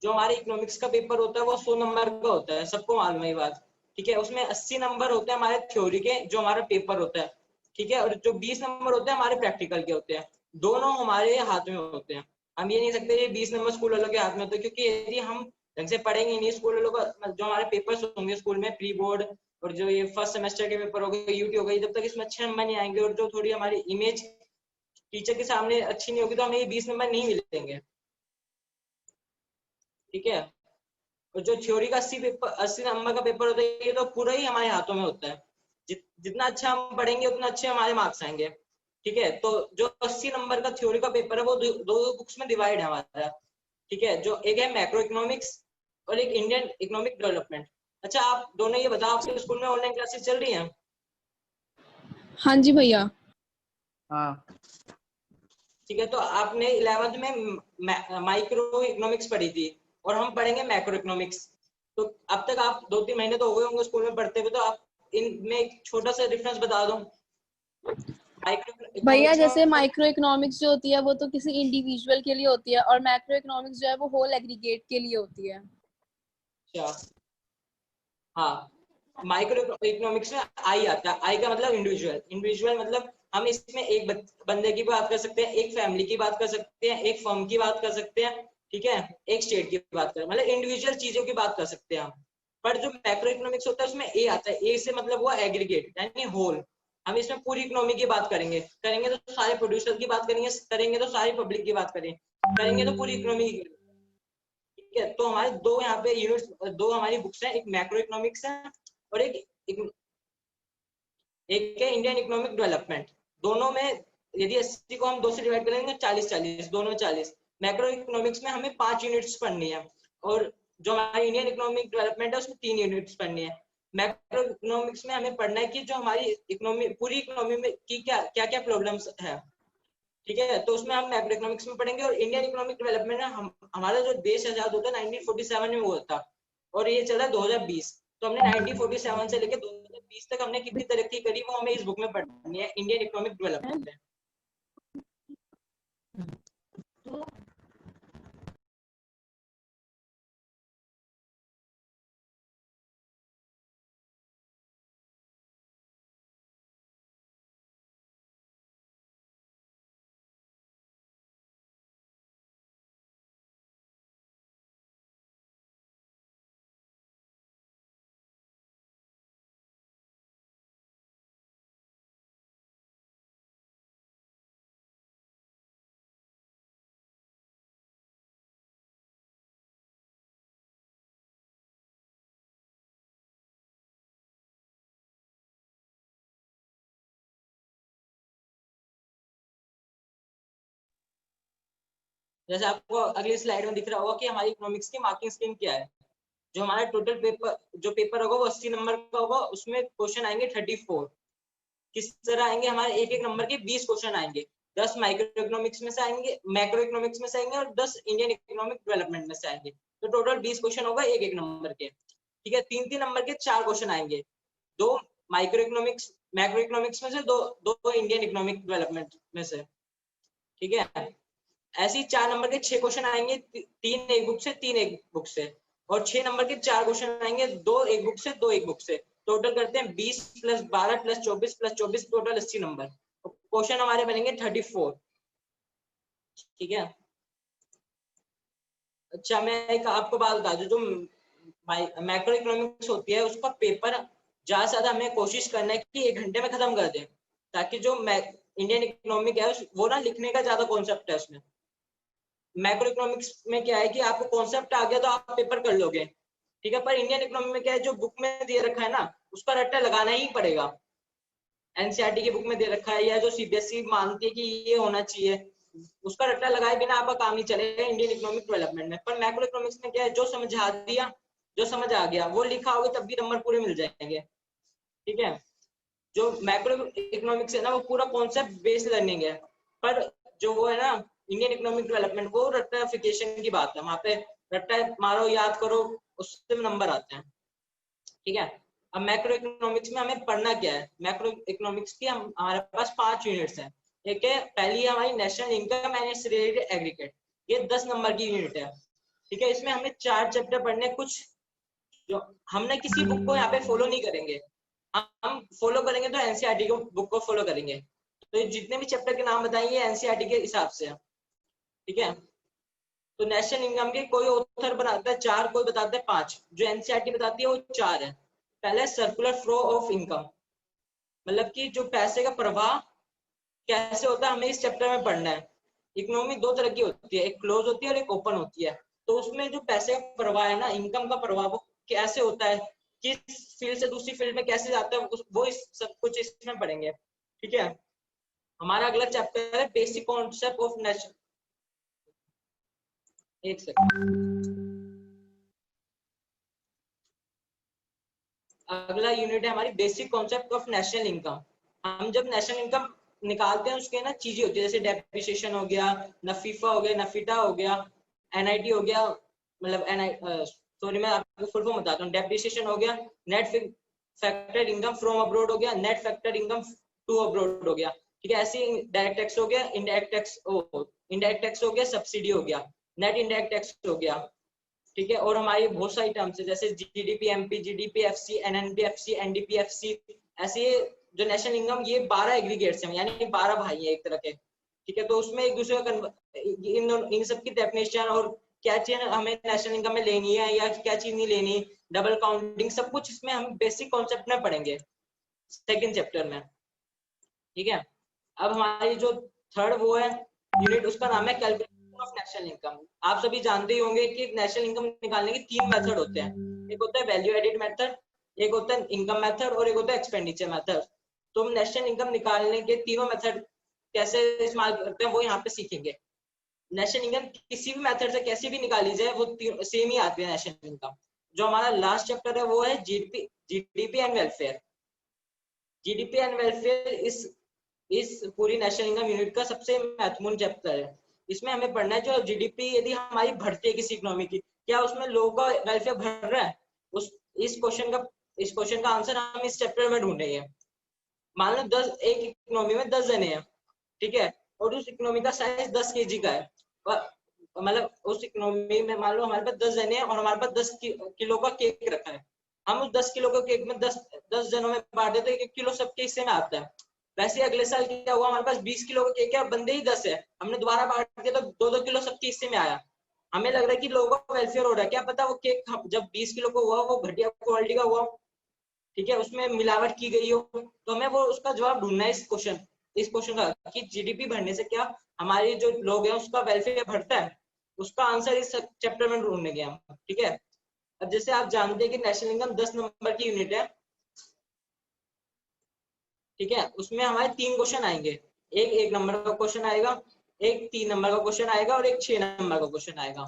जो हमारे इकोनॉमिक्स का पेपर होता है वो 100 नंबर का होता है, सबको मालूम है ये बात, ठीक है। उसमें 80 नंबर होते हैं हमारे थ्योरी के, जो हमारा पेपर होता है, ठीक है, और जो 20 नंबर होते हैं हमारे प्रैक्टिकल के होते हैं। दोनों हमारे हाथ में होते हैं। हम ये नहीं सकते ये 20 नंबर स्कूल वालों के हाथ में होते हैं, क्योंकि यदि हम ढंग से पढ़ेंगे नहीं स्कूल वालों का, जो हमारे पेपर्स होंगे स्कूल में प्री बोर्ड और जो ये फर्स्ट सेमेस्टर के पेपर हो गए, यूटी हो गई, जब तक इसमें अच्छे नंबर नहीं आएंगे और जो थोड़ी हमारी इमेज टीचर के सामने अच्छी नहीं होगी, तो हमें ये 20 नंबर नहीं मिलेंगे, ठीक है। और जो थ्योरी का 80 नंबर का पेपर होता है, ये तो पूरा ही हमारे हाथों में होता है। जितना अच्छा हम पढ़ेंगे उतना अच्छे हमारे मार्क्स आएंगे, ठीक है। तो जो 80 नंबर का थ्योरी का पेपर है वो दो बुक्स में डिवाइड है हमारा, ठीक है। जो एक है मैक्रो इकोनॉमिक्स और एक इंडियन इकोनॉमिक डेवलपमेंट। अच्छा, आप दोनों ये बताओ, आपके स्कूल में ऑनलाइन क्लासेस चल रही हैं? हाँ जी भैया। हाँ ठीक है, तो आपने 11th में माइक्रो इकोनॉमिक्स पढ़ी थी और हम पढ़ेंगे मैक्रो इकोनॉमिक्स। तो अब तक आप 2-3 महीने तो हो गए होंगे स्कूल में पढ़ते हुए, तो आप इनमें एक छोटा सा डिफरेंस बता दो। भैया जैसे माइक्रो इकोनॉमिक्स जो होती है वो तो किसी इंडिविजुअल के लिए होती है, और मैक्रो इकोनॉमिक्स जो है वो होल एग्रीगेट के लिए होती है। अच्छा, हाँ, माइक्रो इकोनॉमिक्स में आई आता है। आई का मतलब इंडिविजुअल, इंडिविजुअल मतलब हम इसमें एक बंदे की बात कर सकते हैं, एक फैमिली की बात कर सकते हैं, एक फर्म की बात कर सकते हैं, ठीक है, एक स्टेट की बात कर, मतलब इंडिविजुअल चीजों की बात कर सकते हैं हम। पर जो मैक्रो इकोनॉमिक्स होता है उसमें ए आता है, ए से मतलब वो एग्रीगेट यानी होल। हम इसमें पूरी इकोनॉमी की बात करेंगे, करेंगे तो सारे प्रोड्यूसर की बात करेंगे, करेंगे तो सारी पब्लिक की बात करेंगे, करेंगे तो पूरी इकोनॉमी की, ठीक है। तो हमारे दो यहाँ पे यूनिट्स, दो हमारी बुक्स हैं, एक मैक्रो इकोनॉमिक्स है और एक है इंडियन इकोनॉमिक डेवलपमेंट। दोनों में यदि 80 को हम 2 से डिवाइड करेंगे 40-40, दोनों में 40। मैक्रो इकोनॉमिक्स में हमें 5 यूनिट्स पढ़नी है और जो हमारी इंडियन इकोनॉमिक डेवलपमेंट है उसमें 3 यूनिट्स पढ़नी है। मैक्रो इकोनॉमिक्स में हमें पढ़ना है कि जो हमारी इकोनॉमी, पूरी इकोनॉमी में की क्या क्या प्रॉब्लम्स है, ठीक है। तो उसमें हम मैक्रो इकोनॉमिक्स में पढ़ेंगे। और इंडियन इकोनॉमिक डेवलपमेंट में हमारा जो देश आजाद होता है 1947 में हुआ था और ये चला 2020। तो हमने 1947 से लेकर 2020 तक हमने कितनी तरक्की करी वो हमें इस बुक में पढ़नी है, इंडियन इकोनॉमिक डेवलपमेंट में। जैसे आपको अगली स्लाइड में दिख रहा होगा कि हमारी इकोनॉमिक्स की मार्किंग स्कीम क्या है। जो हमारा टोटल पेपर, जो पेपर होगा वो 80 नंबर का होगा, उसमें क्वेश्चन आएंगे 34। किस तरह आएंगे, हमारे एक एक नंबर के 20 क्वेश्चन आएंगे। 10 माइक्रो इकोनॉमिक्स में से आएंगे, मैक्रो इकोनॉमिक्स में से आएंगे और 10 इंडियन इकोनॉमिक डेवलपमेंट में से आएंगे। तो टोटल 20 क्वेश्चन होगा एक एक नंबर के, ठीक है। 3-3 नंबर के 4 क्वेश्चन आएंगे, 2 माइक्रो इकोनॉमिक्स मैक्रो इकोनॉमिक्स में से, दो दो इंडियन इकोनॉमिक डेवलपमेंट में से, ठीक है। ऐसे ही 4 नंबर के 6 क्वेश्चन आएंगे, 3 एक बुक से 3 एक बुक से, और 6 नंबर के 4 क्वेश्चन आएंगे, 2 एक बुक से 2 एक बुक से। टोटल करते हैं 20 + 12 + 24 + 24, टोटल 80 नंबर। क्वेश्चन हमारे बनेंगे 34, ठीक है। अच्छा, मैं एक आपको बात बता दूं, जो मैक्रो इकोनॉमिक्स होती है उसका पेपर ज्यादा से ज्यादा हमें कोशिश करना है कि 1 घंटे में खत्म कर दें, ताकि जो इंडियन इकोनॉमिक है वो ना लिखने का ज्यादा कॉन्सेप्ट है उसमें। मैक्रो इकोनॉमिक्स में क्या है कि आपको कॉन्सेप्ट आ गया तो आप पेपर कर लोगे, ठीक है। पर इंडियन इकोनॉमी में क्या है, जो बुक में दे रखा है ना उसका रट्टा लगाना ही पड़ेगा। एनसीईआरटी की बुक में दे रखा है या जो सीबीएसई मानती है कि ये होना चाहिए, उसका रट्टा लगाए बिना आपका काम नहीं चलेगा इंडियन इकोनॉमिक डेवलपमेंट में। पर मैक्रो इकोनॉमिक्स में क्या है, जो समझा दिया, जो समझ आ गया वो लिखा होगा तब भी नंबर पूरे मिल जाएंगे, ठीक है। जो मैक्रो इकोनॉमिक्स है ना वो पूरा कॉन्सेप्ट बेस्ड लर्निंग है। पर जो वो है ना इंडियन इकोनॉमिक डेवलपमेंट, वो रट्टाफिकेशन की बात है, वहां पे रट्टा मारो याद करो उससे नंबर आते हैं, ठीक है। अब मैक्रो इकोनॉमिक्स में हमें पढ़ना क्या है, मैक्रो इकोनॉमिक्स की हमारे पास 5 यूनिट्स हैं। एक है, पहली है हमारी national income and it's related aggregate, ये 10 नंबर की यूनिट है, ठीक है, इसमें हमें 4 चैप्टर पढ़ने, कुछ जो हमने किसी बुक को यहाँ पे फॉलो नहीं करेंगे, हम फॉलो करेंगे तो एनसीईआरटी को बुक को फॉलो करेंगे। तो ये जितने भी चैप्टर के नाम बताएंगे एनसीईआरटी के हिसाब से, ठीक है। तो नेशनल इनकम के कोई ऑथर बनाता है 4, कोई बताता है 5, जो एनसीईआरटी बताती है वो 4 है। पहले सर्कुलर फ्लो ऑफ इनकम, मतलब कि जो पैसे का प्रवाह कैसे होता है हमें इस चैप्टर में पढ़ना है। इकोनॉमी 2 तरह की होती है, एक क्लोज होती है और एक ओपन होती है। तो उसमें जो पैसे का प्रवाह है ना, इनकम का प्रवाह, वो कैसे होता है, किस फील्ड से दूसरी फील्ड में कैसे जाता है, वो इस सब कुछ इसमें पढ़ेंगे, ठीक है। हमारा अगला चैप्टर है बेसिक कॉन्सेप्ट ऑफ नेशनल, एक सेकंड, अगला यूनिट है हमारी basic concept of national income. हम जब नेशनल इनकम निकालते हैं उसके ना चीजें होती है, जैसे डेप्रिसिएशन हो गया, नफीफा हो गया, नफीटा हो गया, एनआईटी हो गया, मतलब सॉरी मैं आपको फुल फॉर्म बताता हूँ। डेप्रिसिएशन हो गया, net factor income from abroad हो गया, net factor income to abroad हो गया, ठीक है। ऐसे डायरेक्ट टैक्स हो गया, इनडायरेक्ट टैक्स हो गया, सब्सिडी हो गया, नेट इनडायरेक्ट टैक्स हो गया, ठीक है। और हमारी बहुत सारी टर्म्स है जैसे GDP, MP, GDP, FC, एनएनपीएफसी, NDPFC, ऐसे जो नेशनल इनकम, ये 12 एग्रीगेट्स हैं, यानी 12 भाई हैं एक तरह के, ठीक है। तो उसमें एक दूसरे का इन सब की डेफिनेशन और क्या चीज हमें नेशनल इनकम में लेनी है या क्या चीज नहीं लेनी, डबल काउंटिंग, सब कुछ इसमें हम बेसिक कॉन्सेप्ट में पढ़ेंगे सेकंड चैप्टर में, ठीक है। अब हमारी जो थर्ड वो है यूनिट, उसका नाम है कैलकुलेशन ऑफ नेशनल इनकम। आप सभी जानते ही होंगे कि नेशनल इनकम निकालने के 3 मेथड होते हैं, एक होता है वैल्यू एडिड मेथड, एक होता है इनकम मेथड और एक होता है एक्सपेंडिचर मेथड। तो हम नेशनल इनकम निकालने के तीनों मेथड कैसे इस्तेमाल करते हैं वो यहाँ पे सीखेंगे। नेशनल इनकम किसी भी मेथड से कैसी भी निकाली जाए वो सेम ही आती है नेशनल इनकम। जो हमारा लास्ट चैप्टर है वो है GDP and welfare. GDP and welfare इस पूरी नेशनल इनकम यूनिट का सबसे महत्वपूर्ण चैप्टर है। इसमें हमें पढ़ना है जो जीडीपी यदि हमारी बढ़ती है किसी इकोनॉमी की, क्या उसमें लोगों का वेलफेयर बढ़ रहा है, उस इस क्वेश्चन का आंसर हम इस चैप्टर में ढूंढेंगे। मान लो 10 एक इकोनॉमी में 10 जने हैं, ठीक है, और उस इकोनॉमी का साइज 10 केजी का है, मतलब उस इकोनॉमी में मान लो हमारे पास 10 जने हैं और हमारे पास 10 किलो का केक रखा है। हम उस 10 किलो के केक में 10 जनों में बांट देते हैं, 1 किलो सबके हिस्से में आता है। वैसे अगले साल क्या हुआ, हमारे पास 20 किलो का केक है, बंदे ही 10 है, हमने दोबारा बांट दिया तो 2-2 किलो सबके हिस्से में आया। हमें लग रहा है कि लोगों का वेलफेयर हो रहा है, क्या पता वो केक जब 20 किलो का हुआ वो घटिया क्वालिटी का हुआ, ठीक है, उसमें मिलावट की गई हो। तो हमें वो उसका जवाब ढूंढना है इस क्वेश्चन का कि जीडीपी बढ़ने से क्या हमारे जो लोग हैं उसका वेलफेयर बढ़ता है, उसका आंसर इस चैप्टर में ढूंढने गया हम, ठीक है। अब जैसे आप जानते हैं कि नेशनल इनकम 10 नंबर की यूनिट है, ठीक है, उसमें हमारे 3 क्वेश्चन आएंगे, एक 1 नंबर का क्वेश्चन आएगा, एक 3 नंबर का क्वेश्चन आएगा और एक 6 नंबर का क्वेश्चन आएगा,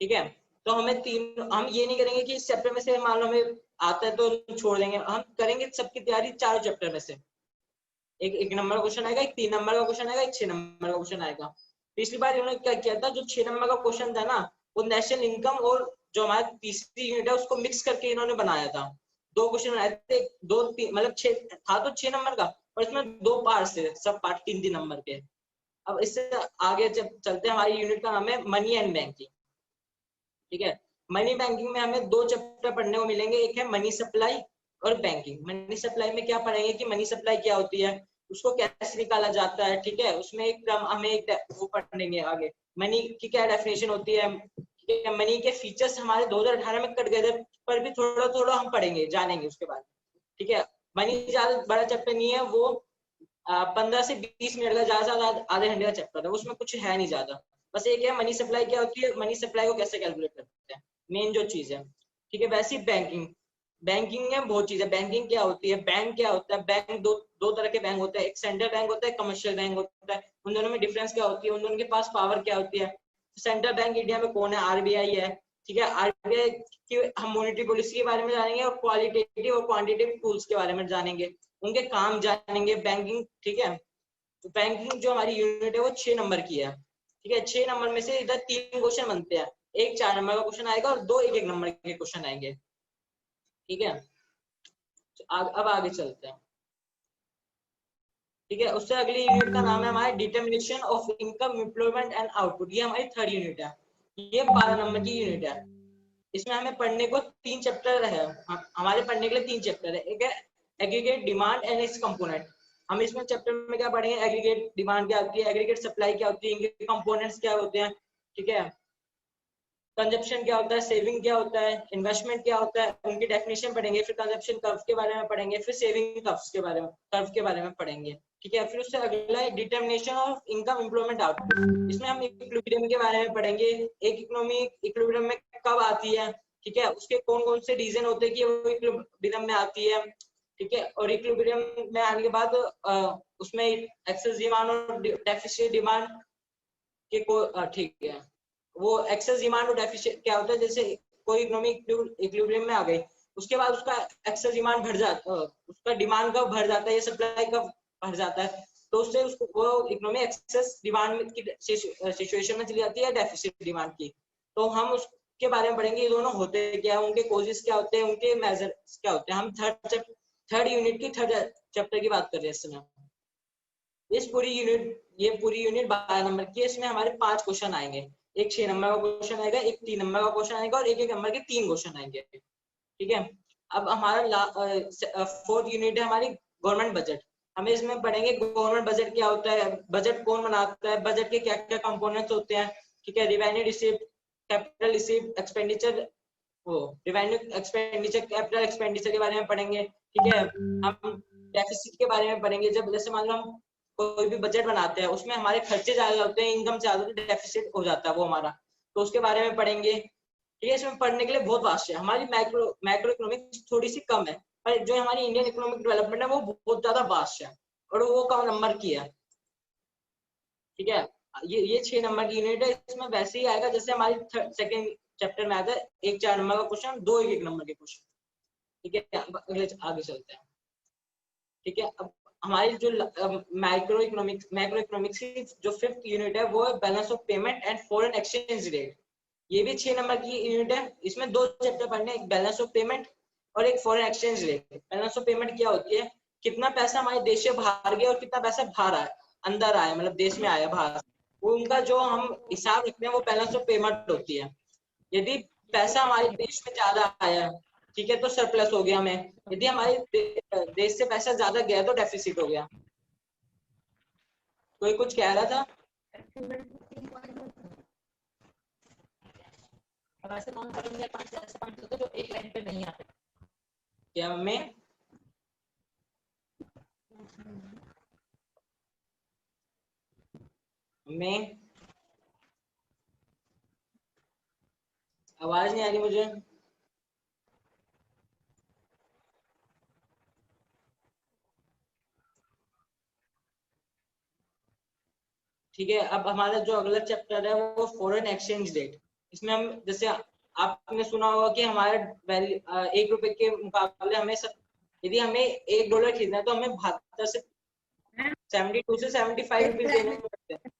ठीक है। तो हम ये नहीं करेंगे कि इस चैप्टर में से मान लो हमें आता है तो छोड़ देंगे, हम करेंगे सबकी तैयारी चारों चैप्टर में से। एक 1 नंबर का क्वेश्चन आएगा, एक 3 नंबर का क्वेश्चन आएगा, एक 6 नंबर का क्वेश्चन आएगा। पिछली बार इन्होंने क्या किया था, जो 6 नंबर का क्वेश्चन था ना, वो नेशनल इनकम और जो हमारा तीसरी यूनिट है उसको मिक्स करके इन्होंने बनाया था। 2 क्वेश्चन बनाए थे, मतलब 6 था तो 6 नंबर का, और इसमें 2 पार्ट थे, सब पार्ट 3-3 नंबर के। अब इससे आगे जब चलते हैं, हमारी यूनिट का नाम है मनी एंड बैंकिंग, ठीक है। मनी बैंकिंग में हमें 2 चैप्टर पढ़ने को मिलेंगे, एक है मनी सप्लाई और बैंकिंग। मनी सप्लाई में क्या पढ़ेंगे कि मनी सप्लाई क्या होती है, उसको कैसे निकाला जाता है, ठीक है। उसमें एक टर्म हमें एक वो पढ़ेंगे आगे, मनी की क्या डेफिनेशन होती है, ठीक है। मनी के फीचर्स हमारे 2018 में कट गए थे, पर भी थोड़ा थोड़ा हम पढ़ेंगे, जानेंगे उसके बाद, ठीक है। मनी ज्यादा बड़ा चैप्टर नहीं है वो, 15 से 20 मिनट का, ज्यादा ज्यादा आधे घंटे का चैप्टर है, उसमें कुछ है नहीं ज्यादा। बस एक है मनी सप्लाई क्या होती है, मनी सप्लाई को कैसे कैलकुलेट करते हैं, मेन जो चीज है, ठीक है। वैसे बैंकिंग, बैंकिंग में बहुत चीज है। बैंकिंग क्या होती है, बैंक क्या होता है, बैंक दो तरह के बैंक होते हैं, एक सेंट्रल बैंक होता है, कमर्शियल बैंक होता है। उन दोनों में डिफरेंस क्या होती है, उन दोनों के पास पावर क्या होती है। सेंट्रल बैंक इंडिया में कौन है, आरबीआई है, ठीक है। आरबीआई की हम मॉनेटरी पॉलिसी के बारे में जानेंगे और क्वालिटेटिव और क्वांटिटेटिव टूल्स के बारे में जानेंगे, उनके काम जानेंगे, बैंकिंग, ठीक है। तो बैंकिंग जो हमारी यूनिट है वो 6 नंबर की है, ठीक है। 6 नंबर में से इधर 3 क्वेश्चन बनते हैं, एक 4 नंबर का क्वेश्चन आएगा और 2 1 नंबर के क्वेश्चन आएंगे, ठीक है। तो अब आगे चलते हैं, ठीक है। उससे अगली यूनिट का नाम है हमारा determination of income, employment and output. ये हमारी थर्ड यूनिट है। ये 12 नंबर की यूनिट है। इसमें हमें पढ़ने को 3 चैप्टर है, हमारे पढ़ने के लिए 3 चैप्टर है। एक है aggregate demand and it's component. हम इसमें चैप्टर में क्या पढ़ेंगे, एग्रीगेट डिमांड क्या होती है, एग्रीगेट सप्लाई क्या होती है, इनके कंपोनेंट्स क्या होते हैं, ठीक है, कंजप्शन क्या होता है, सेविंग क्या होता है, इन्वेस्टमेंट क्या होता है, उनकी डेफिनेशन पढ़ेंगे। फिर कंजप्शन कर्व के बारे में पढ़ेंगे, फिर सेविंग कर्व के बारे में पढ़ेंगे, ठीक है। फिर उससे अगला है determination of income employment output. इसमें हम इक्विलिब्रियम के बारे में पढ़ेंगे, एक इकोनॉमी इक्विलिब्रियम में कब आती है, ठीक है, उसके कौन कौन से रीजन होते हैं कि वो इक्विलिब्रियम में आती है, ठीक है। और इक्विलिब्रियम में आने के बाद उसमें एक्सेस डिमांड और डेफिसिट डिमांड के को, ठीक है, वो एक्सेस डिमांड और डेफिसिट क्या होता है, जैसे कोई इकोनॉमी इक्विलिब्रियम में आ गई, उसके बाद उसका एक्सेस डिमांड भर जाता है, उसका डिमांड कब भर जाता है या सप्लाई कब भर जाता है, तो उससे उसको वो इकोनॉमी एक्सेस डिमांड की सिचुएशन में चली जाती है डेफिसिट डिमांड की। तो हम उसके बारे में पढ़ेंगे, ये दोनों होते क्या है, उनके कॉजेस क्या होते हैं, उनके मेजर्स क्या होते हैं। हम थर्ड यूनिट की थर्ड चैप्टर की बात कर रहे हैं इस समय। ये पूरी यूनिट 12 नंबर की है। इसमें हमारे 5 क्वेश्चन आएंगे, एक 6 नंबर का क्वेश्चन आएगा, एक 3 नंबर का क्वेश्चन आएगा और एक नंबर के 3 क्वेश्चन आएंगे, ठीक है। अब हमारा 4th यूनिट है हमारी गवर्नमेंट बजट। हमें इसमें पढ़ेंगे गवर्नमेंट बजट क्या होता है, बजट कौन बनाता है, बजट के क्या क्या कंपोनेंट्स होते हैं, ठीक है, revenue receipt, capital receipt, expenditure, वो रिवेन्यू एक्सपेंडिचर, कैपिटल एक्सपेंडिचर के बारे में पढ़ेंगे, ठीक है। हम डेफिसिट के बारे में पढ़ेंगे, जब जैसे मान लो हम कोई भी बजट बनाते हैं, उसमें हमारे खर्चे ज्यादा होते हैं, इनकम ज्यादा होती है, डेफिसिट हो जाता है वो हमारा, तो उसके बारे में पढ़ेंगे, ठीक है। इसमें पढ़ने के लिए बहुत वास्ट है। हमारी मैक्रो इकोनॉमिक्स थोड़ी सी कम है, पर जो हमारी इंडियन इकोनॉमिक डेवलपमेंट है वो बहुत ज्यादा वास्ट है और वो कम नंबर की है, ठीक है। ये 6 नंबर की यूनिट है। इसमें वैसे ही आएगा जैसे हमारी सेकंड चैप्टर में आता है, एक 4 नंबर का क्वेश्चन, दो एक नंबर के क्वेश्चन, ठीक है। अगले आगे चलते हैं, ठीक है। अब हमारी जो मैक्रो इकोनॉमिक्स की जो 5th यूनिट है वो है balance of payment and foreign exchange rate. ये भी 6 नंबर की यूनिट है। इसमें 2 चैप्टर पढ़ने, एक बैलेंस ऑफ पेमेंट और एक foreign exchange rate. Balance of payment क्या होती है, कितना पैसा हमारे देश से बाहर गया और कितना पैसा बाहर आया, अंदर आया, मतलब देश में आया बाहर, वो उनका जो हम हिसाब रखते हैं वो बैलेंस ऑफ पेमेंट होती है। यदि पैसा हमारे देश में ज्यादा आया, ठीक है, तो सरप्लस हो गया हमें। यदि हमारे देश से पैसा ज्यादा गया तो डेफिसिट हो गया। कोई कुछ कह रहा था? अब ऐसे कौन सा बन 5 ऐसे पॉइंट होते हैं जो एक लाइन पे नहीं आते। क्या मैं आवाज नहीं आ रही मुझे। ठीक है, अब हमारा जो अगला चैप्टर है वो फॉरेन एक्सचेंज रेट। इसमें हम जैसे आपने सुना होगा कि हमारे 1 रुपए के मुकाबले हमें यदि हमें $1 खरीदना है तो हमें 72 से 72 से 75 रुपीज देने पड़ते हैं।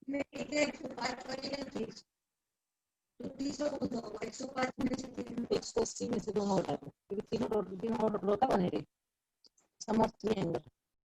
में से दोनों होता है, क्योंकि तीनों होता है बनेगी समझ नहीं आएंगे।